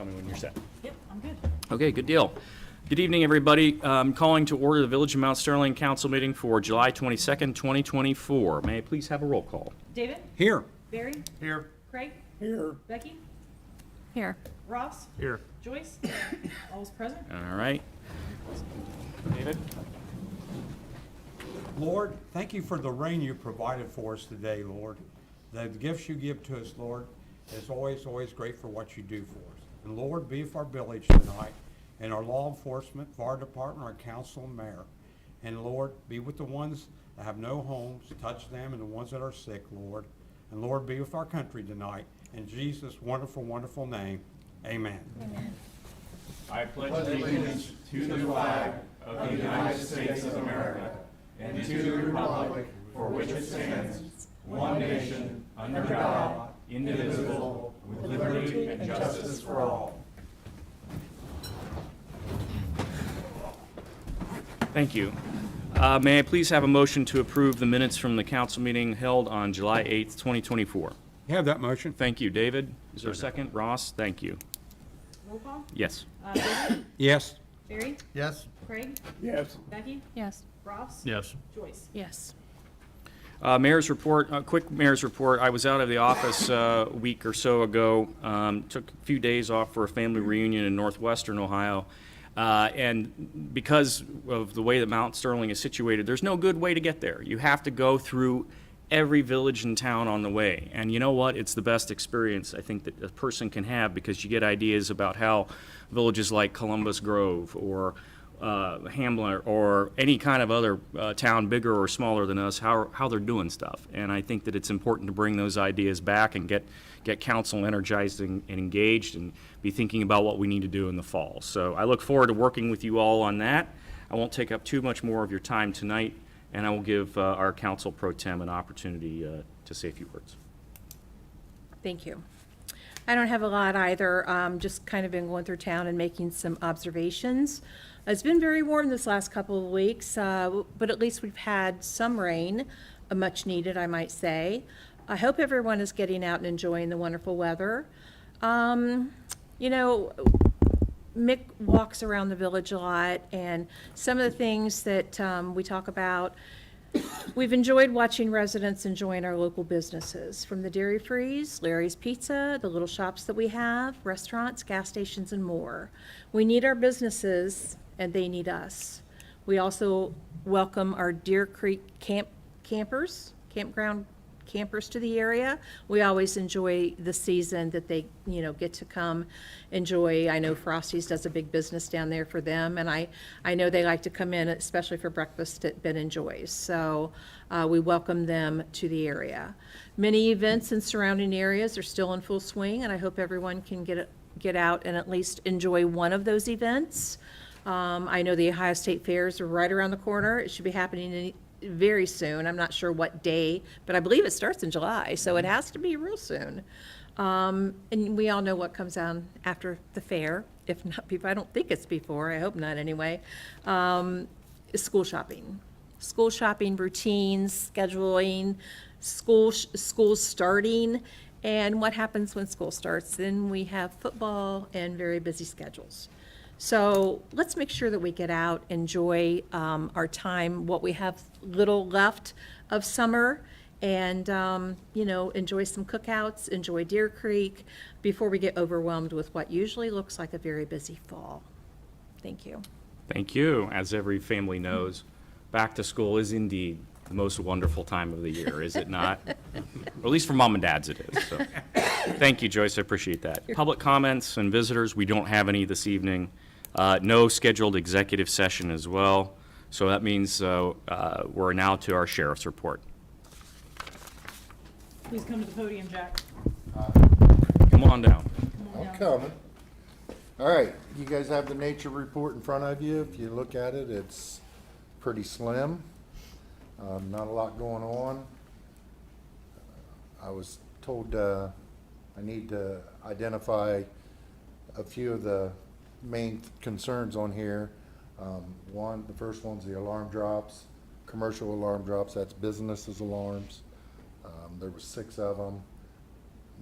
tell me when you're set. Yep, I'm good. Okay, good deal. Good evening, everybody. Calling to order the Village of Mount Sterling Council meeting for July 22nd, 2024. May I please have a roll call? David? Here. Barry? Here. Craig? Here. Becky? Here. Ross? Here. Joyce? All's present. All right. David? Lord, thank you for the rain you provided for us today, Lord. The gifts you give to us, Lord, is always, always great for what you do for us. And Lord, be with our village tonight and our law enforcement, fire department, our council and mayor. And Lord, be with the ones that have no homes, touch them, and the ones that are sick, Lord. And Lord, be with our country tonight. In Jesus' wonderful, wonderful name, amen. I pledge allegiance to the flag of the United States of America and to the republic for which it stands, one nation, under God, indivisible, with liberty and justice for all. Thank you. May I please have a motion to approve the minutes from the council meeting held on July 8th, 2024? You have that motion? Thank you, David. Is there a second? Ross, thank you. Roll call. Yes. David? Yes. Barry? Yes. Craig? Yes. Becky? Yes. Ross? Yes. Joyce? Yes. Mayor's report, quick mayor's report. I was out of the office a week or so ago. Took a few days off for a family reunion in northwestern Ohio. And because of the way that Mount Sterling is situated, there's no good way to get there. You have to go through every village and town on the way. And you know what? It's the best experience I think that a person can have, because you get ideas about how villages like Columbus Grove or Hamlin or any kind of other town, bigger or smaller than us, how they're doing stuff. And I think that it's important to bring those ideas back and get council energized and engaged and be thinking about what we need to do in the fall. So I look forward to working with you all on that. I won't take up too much more of your time tonight, and I will give our council pro tem an opportunity to say a few words. Thank you. I don't have a lot either. Just kind of been going through town and making some observations. It's been very warm this last couple of weeks, but at least we've had some rain, much needed, I might say. I hope everyone is getting out and enjoying the wonderful weather. You know, Mick walks around the village a lot, and some of the things that we talk about, we've enjoyed watching residents enjoying our local businesses, from the Dairy Freeze, Larry's Pizza, the little shops that we have, restaurants, gas stations, and more. We need our businesses, and they need us. We also welcome our Deer Creek campground campers to the area. We always enjoy the season that they, get to come enjoy. I know Frosty's does a big business down there for them, and I know they like to come in, especially for breakfast at Ben and Joy's. So we welcome them to the area. Many events in surrounding areas are still in full swing, and I hope everyone can get out and at least enjoy one of those events. I know the Ohio State Fairs are right around the corner. It should be happening very soon. I'm not sure what day, but I believe it starts in July, so it has to be real soon. And we all know what comes on after the fair, if not before. I don't think it's before. I hope not anyway. Is school shopping. School shopping routines, scheduling, school starting, and what happens when school starts. Then we have football and very busy schedules. So let's make sure that we get out, enjoy our time, what we have little left of summer, and, enjoy some cookouts, enjoy Deer Creek, before we get overwhelmed with what usually looks like a very busy fall. Thank you. Thank you. As every family knows, back to school is indeed the most wonderful time of the year, is it not? Or at least for mom and dads it is. So. Thank you, Joyce. I appreciate that. Public comments and visitors, we don't have any this evening. No scheduled executive session as well. So that means we're now to our sheriff's report. Please come to the podium, Jack. Come on down. Come on I'm down. coming. All right, you guys have the nature report in front of you. If you look at it, it's pretty slim. Not a lot going on. I was told I need to identify a few of the main concerns on here. The first one's the alarm drops, commercial alarm drops. That's businesses alarms. There was 6 of them.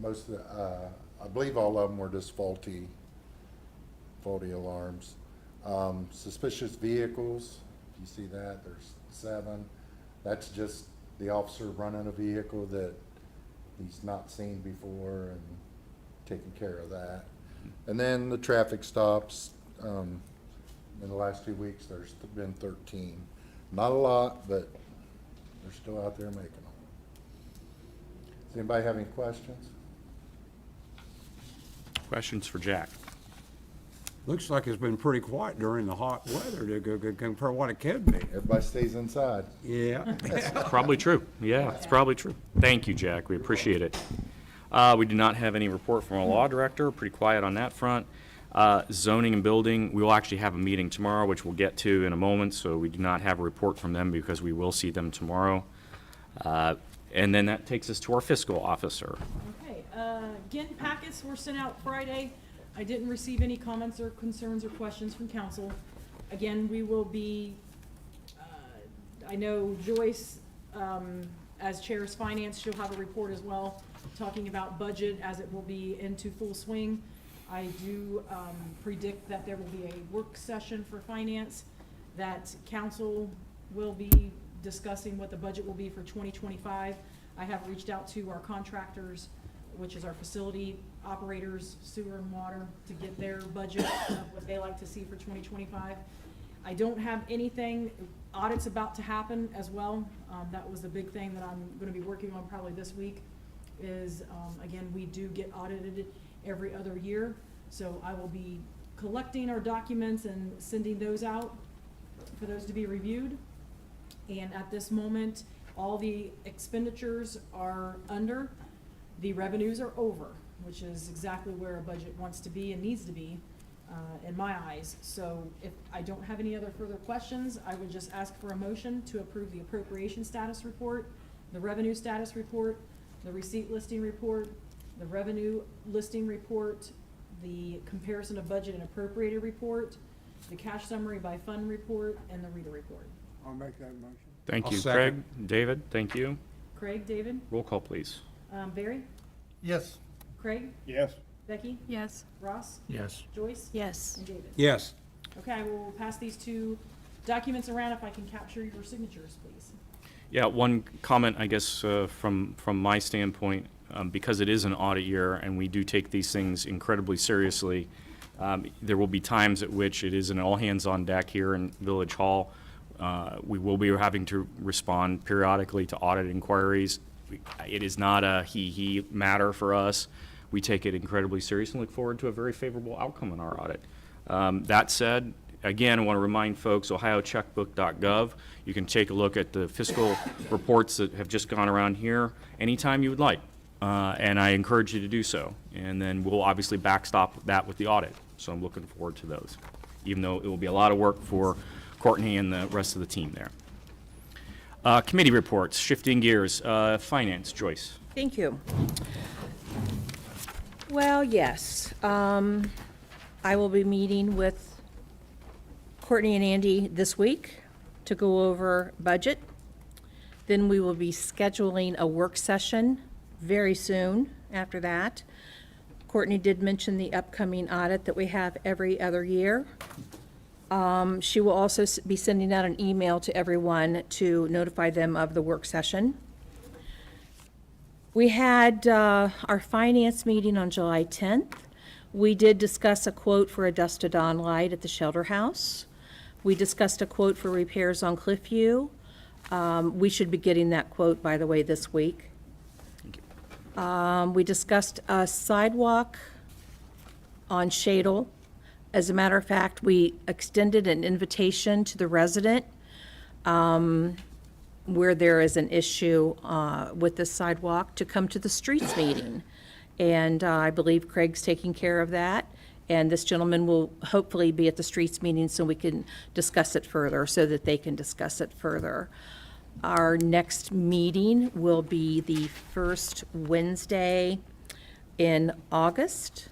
I believe all of them were just faulty faulty alarms. Suspicious vehicles, if you see that, there's 7. That's just the officer running a vehicle that he's not seen before and taking care of that. And then the traffic stops, in the last 2 weeks, there's been 13. Not a lot, but they're still out there making them. Does anybody have any questions? Questions for Jack? Looks like it's been pretty quiet during the hot weather compared to what it could be. Everybody stays inside. Yeah. Probably true. Yeah, it's probably true. Thank you, Jack. We appreciate it. We do not have any report from a law director. Pretty quiet on that front. Zoning and building, we will actually have a meeting tomorrow, which we'll get to in a moment, so we do not have a report from them because we will see them tomorrow. And then that takes us to our fiscal officer. Okay, again, packets were sent out Friday. I didn't receive any comments or concerns or questions from council. Again, we will be, I know Joyce, as Chair's Finance, she'll have a report as well, talking about budget as it will be into full swing. I do predict that there will be a work session for finance, that council will be discussing what the budget will be for 2025. I have reached out to our contractors, which is our facility operators, sewer and water, to get their budget of what they like to see for 2025. I don't have anything, audit's about to happen as well. That was the big thing that I'm gonna be working on probably this week, is, again, we do get audited every other year. So I will be collecting our documents and sending those out for those to be reviewed. And at this moment, all the expenditures are under, the revenues are over, which is exactly where a budget wants to be and needs to be, in my eyes. So if I don't have any other further questions, I would just ask for a motion to approve the appropriation status report, the revenue status report, the receipt listing report, the revenue listing report, the comparison of budget and appropriated report, the cash summary by fund report, and the reader report. I'll make that motion. Thank I'll you, second. Craig. David, thank you. Craig, David, Roll call, please. Barry, Yes. Craig, Yes. Becky, Yes. Ross, Yes. Joyce, Yes. and David. Yes. Okay, I will pass these two documents around. If I can capture your signatures, please. Yeah, one comment, I guess, from my standpoint, because it is an audit year and we do take these things incredibly seriously, there will be times at which it is an all-hands-on-deck here in Village Hall. We will be having to respond periodically to audit inquiries. It is not a he matter for us. We take it incredibly seriously and look forward to a very favorable outcome in our audit. That said, again, I want to remind folks, ohiocheckbook.gov. You can take a look at the fiscal reports that have just gone around here anytime you would like. And I encourage you to do so. And then we'll obviously backstop that with the audit. So I'm looking forward to those, even though it will be a lot of work for Courtney and the rest of the team there. Committee reports, shifting gears. Finance, Joyce. Thank you. Well, yes, I will be meeting with Courtney and Andy this week to go over budget. Then we will be scheduling a work session very soon after that. Courtney did mention the upcoming audit that we have every other year. She will also be sending out an email to everyone to notify them of the work session. We had our finance meeting on July 10th. We did discuss a quote for a dusk to dawn light at the shelter house. We discussed a quote for repairs on Cliffview. We should be getting that quote, by the way, this week. We discussed a sidewalk on Shadle. As a matter of fact, we extended an invitation to the resident where there is an issue with the sidewalk to come to the streets meeting. And I believe Craig's taking care of that. And this gentleman will hopefully be at the streets meeting so we can discuss it further, so that they can discuss it further. Our next meeting will be the first Wednesday in August,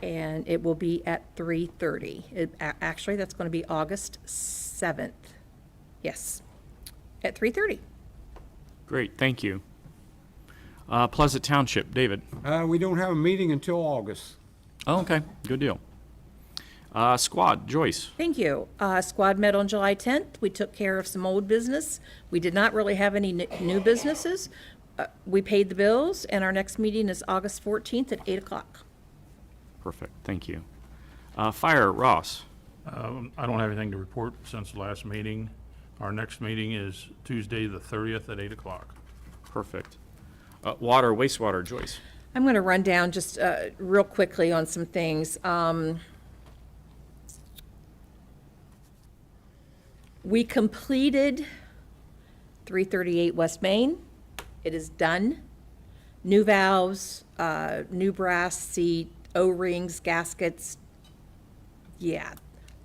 and it will be at 3:30. Actually, that's going to be August 7th. Yes, at 3:30. Great, thank you. Pleasant Township, David. We don't have a meeting until August. Oh, okay, good deal. Squad, Joyce. Thank you. Squad met on July 10th. We took care of some old business. We did not really have any new businesses. We paid the bills, and our next meeting is August 14th at 8 o'clock. Perfect, thank you. Fire, Ross. I don't have anything to report since the last meeting. Our next meeting is Tuesday, the 30th at 8 o'clock. Perfect. Water, wastewater, Joyce. I'm going to run down just real quickly on some things. We completed 338 West Main. It is done. New valves, new brass seat, O-rings, gaskets. Yeah,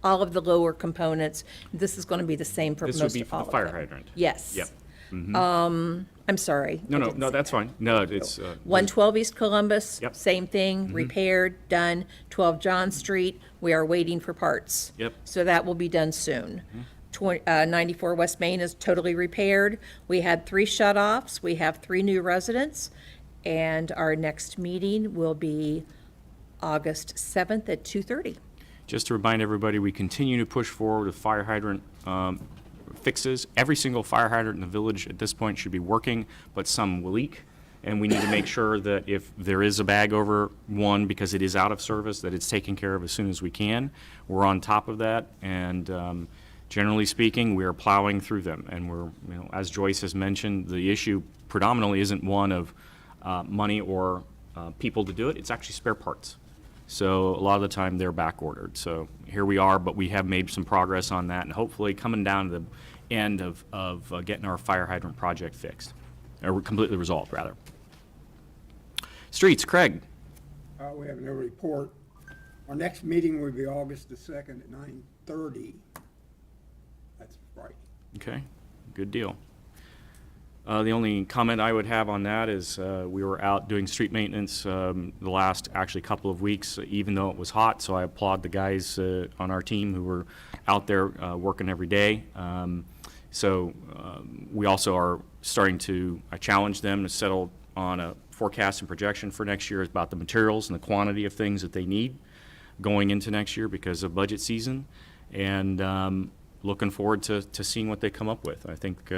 all of the lower components. This is going to be the same for This most would be of for all the of fire them. hydrant. Yes. Yep. I'm sorry. I didn't say That's that. fine. No, it's, 112 East Columbus, Yep. same thing, repaired, done. 12 John Street, we are waiting for parts. Yep. So that will be done soon. 94 West Main is totally repaired. We had 3 shut-offs, we have 3 new residents, and our next meeting will be August 7th at 2:30. just to remind everybody, we continue to push forward with fire hydrant fixes. Every single fire hydrant in the village at this point should be working, but some will leak. And we need to make sure that if there is a bag over one because it is out of service, that it's taken care of as soon as we can. We're on top of that, and generally speaking, we are plowing through them. And we're, as Joyce has mentioned, the issue predominantly isn't one of money or people to do it. It's actually spare parts. So a lot of the time, they're back ordered. So here we are, but we have made some progress on that, and hopefully coming down to the end of getting our fire hydrant project fixed, or completely resolved, rather. Streets, Craig. We have no report. Our next meeting will be August the 2nd at 9:30. That's right. Okay, good deal. The only comment I would have on that is we were out doing street maintenance the last actually couple of weeks, even though it was hot. So I applaud the guys on our team who were out there working every day. We also are starting to challenge them to settle on a forecast and projection for next year about the materials and the quantity of things that they need going into next year because of budget season. And looking forward to seeing what they come up with. I think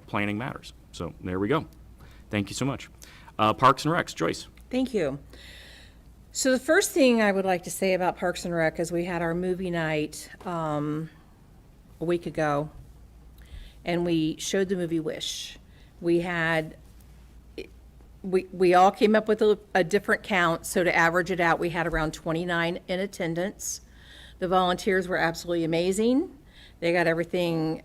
planning matters. So there we go. Thank you so much. Parks and Recs, Joyce. Thank you. So the first thing I would like to say about Parks and Rec is we had our movie night a week ago, and we showed the movie Wish. We all came up with a different count, so to average it out, we had around 29 in attendance. The volunteers were absolutely amazing. They got everything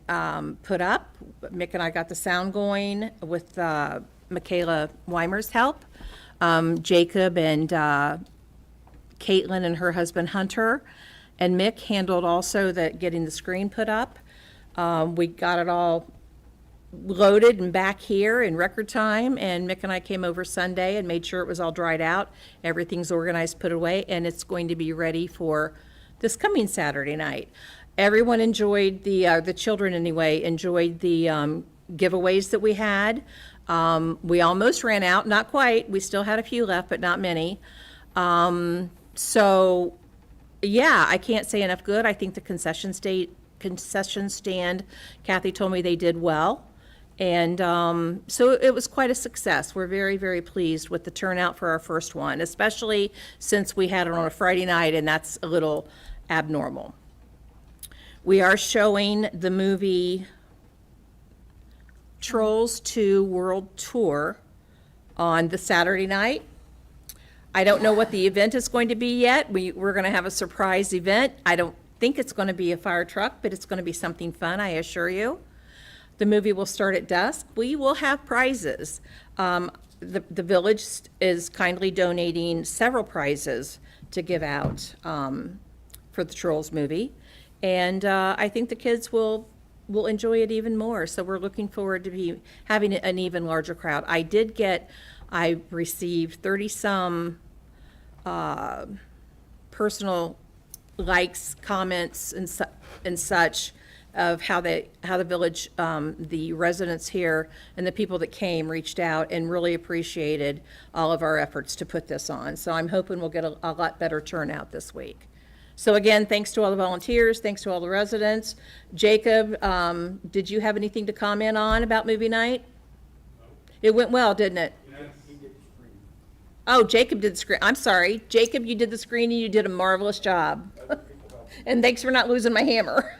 put up. Mick and I got the sound going with Michaela Weimer's help. Jacob and Caitlin and her husband Hunter and Mick handled also getting the screen put up. We got it all loaded and back here in record time, and Mick and I came over Sunday and made sure it was all dried out. Everything's organized, put away, and it's going to be ready for this coming Saturday night. Everyone enjoyed the children anyway, enjoyed the giveaways that we had. We almost ran out, not quite. We still had a few left, but not many. So, yeah, I can't say enough good. I think the concession stand, Kathy told me they did well. And so it was quite a success. We're very, very pleased with the turnout for our first one, especially since we had it on a Friday night, and that's a little abnormal. We are showing the movie Trolls 2 World Tour on the Saturday night. I don't know what the event is going to be yet. We're going to have a surprise event. I don't think it's going to be a fire truck, but it's going to be something fun, I assure you. The movie will start at dusk. We will have prizes. The village is kindly donating several prizes to give out for the Trolls movie. And I think the kids will enjoy it even more. So we're looking forward to having an even larger crowd. I received 30-some personal likes, comments, and such of how the village, the residents here and the people that came reached out and really appreciated all of our efforts to put this on. So I'm hoping we'll get a lot better turnout this week. So again, thanks to all the volunteers, thanks to all the residents. Jacob, did you have anything to comment on about movie night? It went well, didn't it? Oh, Jacob did the screen. I'm sorry. Jacob, you did the screening. You did a marvelous job. And thanks for not losing my hammer.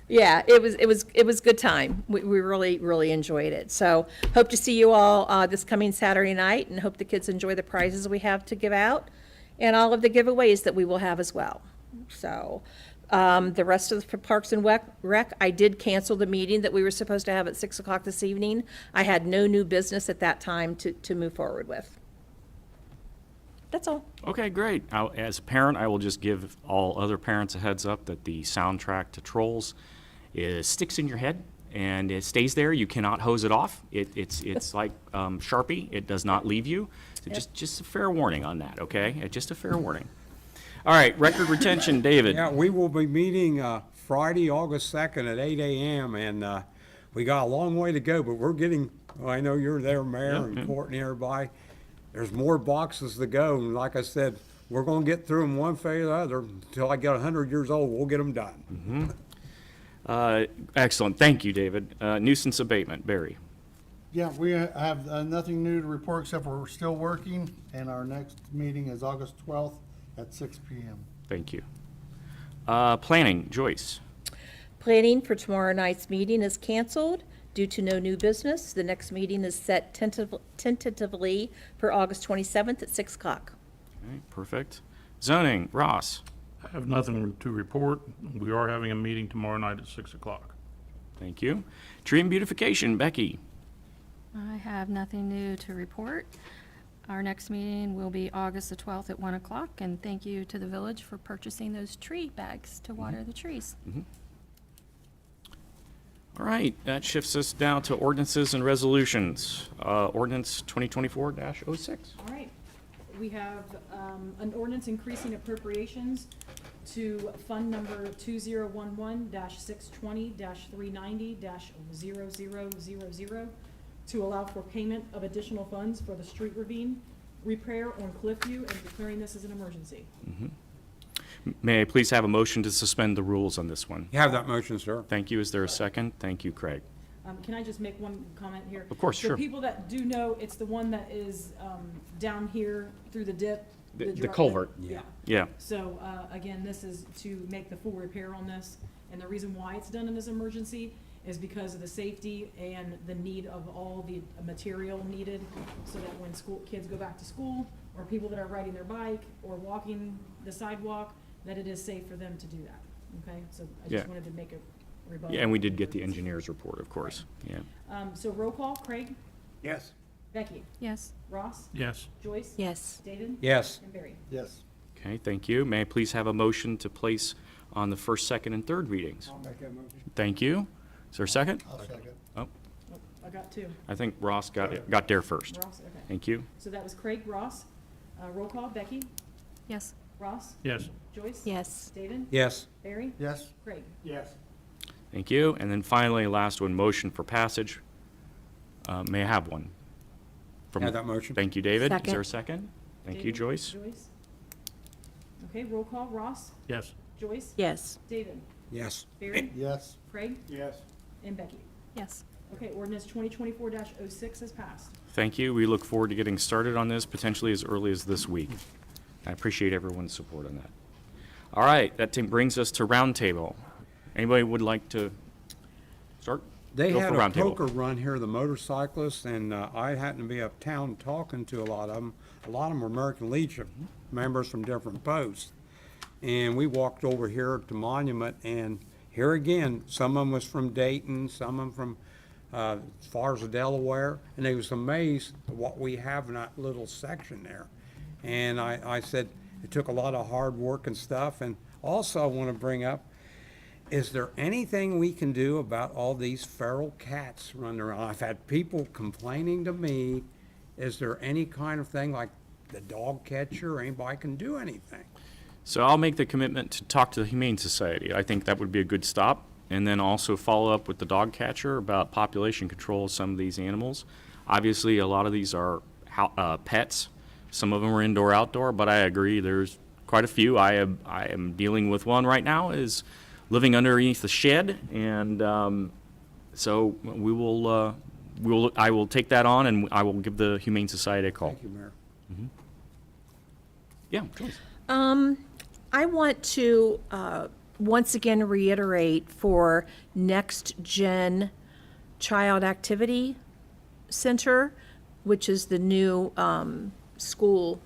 Yeah, it was good time. We really enjoyed it. So hope to see you all this coming Saturday night, and hope the kids enjoy the prizes we have to give out and all of the giveaways that we will have as well. So the rest of the Parks and Rec, I did cancel the meeting that we were supposed to have at 6 o'clock this evening. I had no new business at that time to move forward with. That's all. Okay, great. As a parent, I will just give all other parents a heads up that the soundtrack to Trolls sticks in your head and it stays there. You cannot hose it off. It's like Sharpie. It does not leave you. So just a fair warning on that, okay? Just a fair warning. All right, record retention, David. Yeah, we will be meeting Friday, August 2nd at 8 a.m. and we got a long way to go, but we're getting, well, I know you're there, Mayor, and Courtney, everybody. There's more boxes to go, and like I said, we're gonna get through them one way or the other. Until I get 100 years old, we'll get them done. Excellent. Thank you, David. Nuisance abatement, Barry. Yeah, we have nothing new to report except for we're still working, and our next meeting is August 12th at 6 PM. Thank you. Planning, Joyce. Planning for tomorrow night's meeting is canceled due to no new business. The next meeting is set tentatively for August 27th at 6 o'clock. Okay, perfect. Zoning, Ross. I have nothing to report. We are having a meeting tomorrow night at 6 o'clock. Thank you. Tree and beautification, Becky. I have nothing new to report. Our next meeting will be August the 12th at 1 o'clock, and thank you to the village for purchasing those tree bags to water the trees. All right, that shifts us down to ordinances and resolutions. Ordinance 2024-06. All right, we have an ordinance increasing appropriations to fund number 2011-620-390-0000 to allow for payment of additional funds for the street ravine repair on Cliffview and declaring this as an emergency. May I please have a motion to suspend the rules on this one? You have that motion, sir. Thank you. Is there a second? Thank you, Craig. Can I just make one comment here? Of course, sure. So people that do know, it's the one that is down here through the dip. The drop- culvert. Yeah. Yeah. So, again, this is to make the full repair on this, and the reason why it's done in this emergency is because of the safety and the need of all the material needed, so that when kids go back to school, or people that are riding their bike, or walking the sidewalk, that it is safe for them to do that, okay? So I Yeah. just wanted to make a rebuttal. Yeah, and we did get the engineer's report, of course. Yeah. So roll call, Craig, Yes. Becky, Yes. Ross, Yes. Joyce? Yes. David? Yes. And Barry? Yes. Okay, thank you. May I please have a motion to place on the first, second, and third readings? I'll make that motion. Thank you. Is there a second? I'll second. Oh, Oh, I got two. I think Ross got there first. Ross, okay. Thank you. So that was Craig, Ross. Roll call, Becky, Yes. Ross, Yes. Joyce? Yes. David? Yes. Barry? Yes. Craig? Yes. Thank you. And then finally, last one, motion for passage. May I have one? Have that motion. Thank you, David. Is there a Second. second? Thank you, David? Joyce. Joyce? Okay, roll call, Ross, Yes. Joyce? Yes. David? Yes. Barry? Yes. Craig? Yes. And Becky? Yes. Okay, ordinance 2024-06 has passed. Thank you. We look forward to getting started on this potentially as early as this week. I appreciate everyone's support on that. All right, that brings us to roundtable. Anybody would like to start? They Go had for a roundtable. poker run here, the motorcyclists, and I happened to be uptown talking to a lot of them. A lot of them were American Legion members from different posts. And we walked over here to Monument, and here again, some of them was from Dayton, some of them from as far as Delaware, and they was amazed at what we have in that little section there. And I said, it took a lot of hard work and stuff, and also I want to bring up, is there anything we can do about all these feral cats running around? I've had people complaining to me, is there any kind of thing like the dog catcher, or anybody can do anything? So I'll make the commitment to talk to the Humane Society. I think that would be a good stop. And then also follow up with the dog catcher about population control of some of these animals. Obviously, a lot of these are pets. Some of them are indoor, outdoor, but I agree there's quite a few. I am dealing with one right now, is living underneath the shed, and so I will take that on, and I will give the Humane Society a call. Thank you, Mayor. Yeah, Joyce. I want to once again reiterate for Next Gen Child Activity Center, which is the new school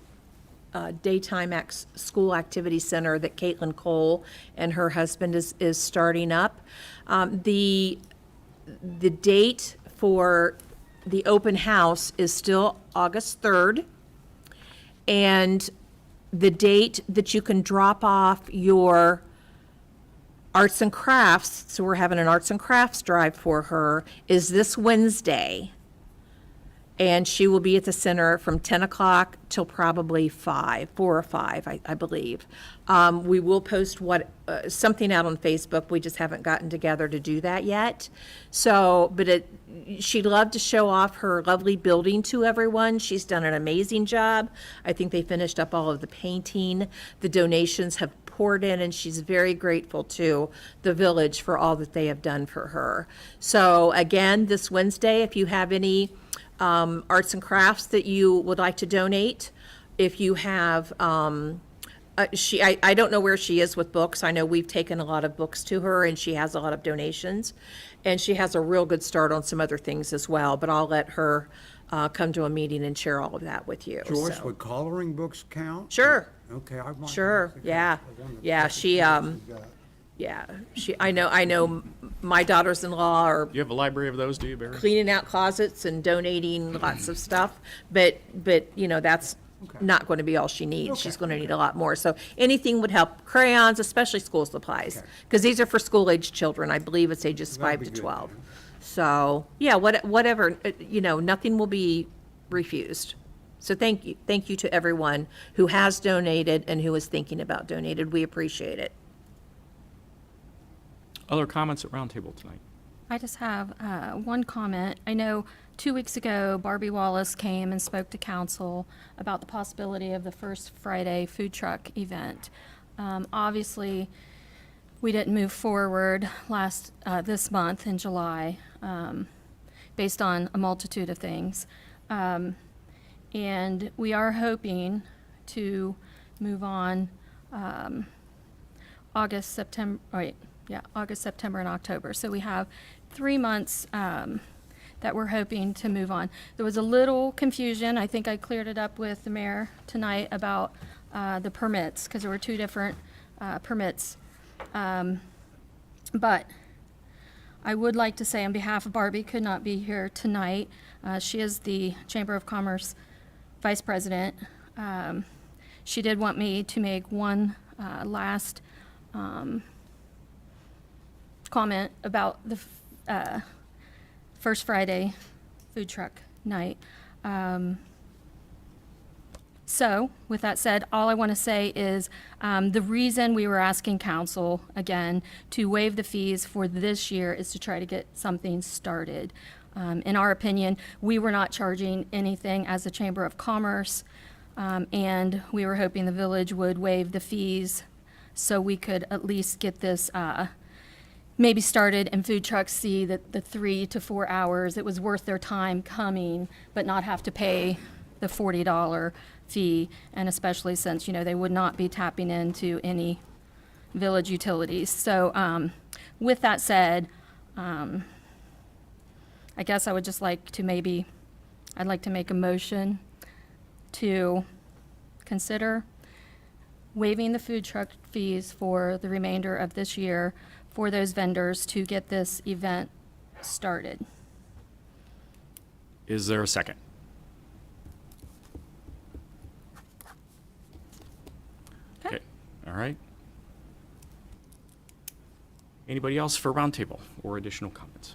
school activity center that Caitlin Cole and her husband is starting up. The date for the open house is still August 3rd. And the date that you can drop off your arts and crafts, so we're having an arts and crafts drive for her, is this Wednesday. And she will be at the center from 10 o'clock till probably 4 or 5, I believe. We will post something out on Facebook. We just haven't gotten together to do that yet. So, but she'd love to show off her lovely building to everyone. She's done an amazing job. I think they finished up all of the painting. The donations have poured in, and she's very grateful to the village for all that they have done for her. So again, this Wednesday, if you have any arts and crafts that you would like to donate, if you have, I don't know where she is with books. I know we've taken a lot of books to her, and she has a lot of donations, and she has a real good start on some other things as well, but I'll let her come to a meeting and share all of that with you. Joyce, so. would coloring books count? Sure. Okay, I might. Sure, yeah, yeah, I know my daughters-in-law are You have a library of those, do you, Barry? cleaning out closets and donating lots of stuff, but, that's not going to be all she needs. She's going to need a lot more. So anything would help. Crayons, especially school supplies, because these are for school-aged children. I believe it's ages 5 be to good, 12. yeah. So, yeah, whatever, nothing will be refused. So thank you to everyone who has donated and who is thinking about donated. We appreciate it. Other comments at roundtable tonight? I just have one comment. I know 2 weeks ago, Barbie Wallace came and spoke to council about the possibility of the First Friday food truck event. Obviously, we didn't move forward this month in July, based on a multitude of things. And we are hoping to move on August, September, and October. So we have 3 months that we're hoping to move on. There was a little confusion. I think I cleared it up with the mayor tonight about the permits, because there were 2 different permits. But I would like to say on behalf of Barbie, could not be here tonight. She is the Chamber of Commerce Vice President. She did want me to make one last comment about the First Friday food truck night. So, with that said, all I want to say is the reason we were asking council, again, to waive the fees for this year is to try to get something started. In our opinion, we were not charging anything as a Chamber of Commerce, and we were hoping the village would waive the fees so we could at least get this maybe started and food trucks see that the 3 to 4 hours, it was worth their time coming, but not have to pay the $40 fee, and especially since, they would not be tapping into any village utilities. So with that said, I guess I would just like to I'd like to make a motion to consider waiving the food truck fees for the remainder of this year for those vendors to get this event started. Is there a second? Okay, all right. Anybody else for roundtable or additional comments?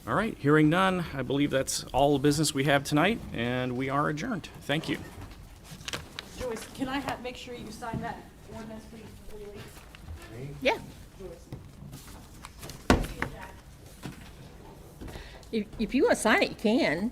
All right, hearing none, I believe that's all the business we have tonight, and we are adjourned. Thank you. Joyce, can I make sure you sign that ordinance, please, before you leave? Yeah. Joyce. If you want to sign it, you can.